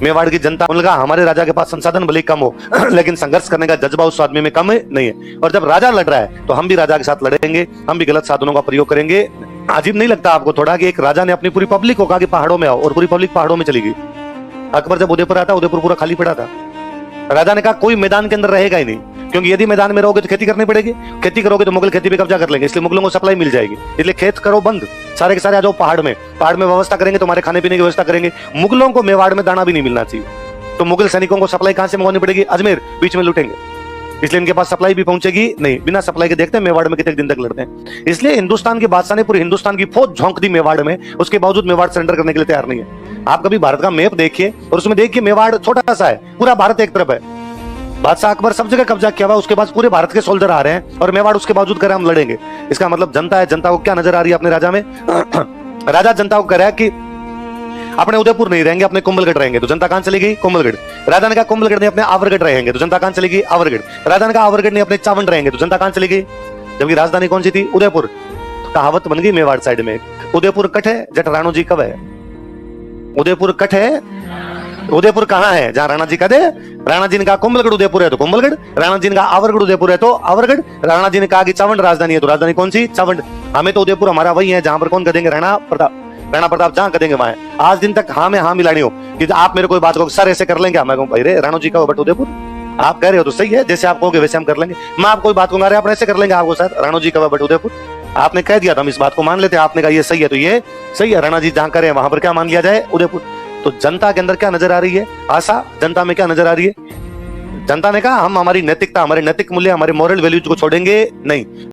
मेवाड़ की जनता को लगा हमारे राजा के पास संसाधन भले कम हो लेकिन संघर्ष करने का जज्बा उस आदमी में कम नहीं है। और जब राजा लड़ रहा है तो हम भी राजा के साथ लड़ेंगे, हम भी गलत साधनों का प्रयोग करेंगे। अजीब नहीं लगता आपको थोड़ा कि एक राजा ने अपनी पूरी पब्लिक को कहा कि पहाड़ों में आओ, और पूरी पब्लिक पहाड़ों में चली गई। अकबर जब उदयपुर आता, उदयपुर पूरा खाली पड़ा था। राजा ने कहा कोई मैदान के अंदर रहेगा ही नहीं, क्योंकि यदि मैदान में रहोगे तो खेती करनी पड़ेगी, खेती करोगे तो मुगल खेती पे कब्जा कर लेंगे, इसलिए मुगलों को सप्लाई मिल जाएगी, इसलिए खेत करो बंद, सारे के सारे आ जाओ पहाड़ में व्यवस्था करेंगे, तुम्हारे खाने पीने की व्यवस्था करेंगे। मुगलों को मेवाड़ में दाना भी नहीं मिलना चाहिए, तो मुगल सैनिकों को सप्लाई कहां से मंगवानी पड़ेगी? अजमेर, बीच में लूटेंगे, इसलिए इनके पास सप्लाई भी पहुंचेगी नहीं। बिना सप्लाई के देखते हैं मेवाड़ में कितने दिन तक लड़ते हैं। इसलिए हिंदुस्तान के बादशाह ने पूरे हिंदुस्तान की फौज झोंक दी मेवाड़ में, उसके बावजूद मेवाड़ सरेंडर करने के लिए तैयार नहीं है। आप कभी भारत का मैप देखिए और उसमें देखिए मेवाड़ छोटा सा है, पूरा भारत एक तरफ है। बादशाह अकबर सब जगह कब्जा किया हुआ, उसके बाद पूरे भारत के सोल्जर आ रहे हैं और मेवाड़ उसके बावजूद कर हम लड़ेंगे। इसका मतलब जनता है। जनता को क्या नजर आ रही है अपने राजा में? राजा जनता को कह रहा है कि अपने उदयपुर नहीं रहेंगे, अपने कुंभलगढ़ रहेंगे, तो जनता कहां चली गई? कुंभलगढ़। राजा ने कहा कुंभलगढ़ नहीं अपने आवरगढ़ रहेंगे, तो जनता कहां चली गई? आवरगढ़। राजा ने कहा आवरगढ़ नहीं अपने चावंड रहेंगे, तो जनता कहां चली गई? जबकि राजधानी कौन सी थी? उदयपुर। तो कहावत बन गई मेवाड़ साइड में, उदयपुर कट है जट राणो जी कब है। उदयपुर कट है, उदयपुर कहां है? जहां राणा जी का दे। राणा जी ने कहा कुंभलगढ़ उदयपुर है तो कुंभलगढ़, राणा जी ने कहा आवरगढ़ उदयपुर है तो आवरगढ़, राणा जी ने कहा कि चावंड राजधानी है तो राजधानी कौन सी? चावंड। हमें तो उदयपुर हमारा वही है जहां पर कौन करेंगे? राणा प्रताप जहां करेंगे वहां है। आज दिन तक हाँ में हाँ मिलानी हो कि आप मेरे कोई बात कहो सर ऐसे कर लेंगे, मैं कहूं भाई रे राणो जी का बट उदयपुर, आप कह रहे हो तो सही है, जैसे आप कहोगे वैसे हम कर लेंगे। मैं आपको कोई बात कहूंगा, आप ऐसे कर लेंगे, आपको सर राणो जी का बट उदयपुर, आपने कह दिया तो हम इस बात को मान लेते हैं, आपने कहा ये सही है तो ये सही है, राणा जी जहां करे वहां पर क्या मान लिया जाए? उदयपुर। तो जनता के अंदर क्या नजर आ रही है? आशा। जनता में क्या नजर आ रही है? जनता ने कहा हम हमारी नैतिकता, हमारे नैतिक मूल्य, हमारे मॉरल वैल्यूज को छोड़ेंगे नहीं।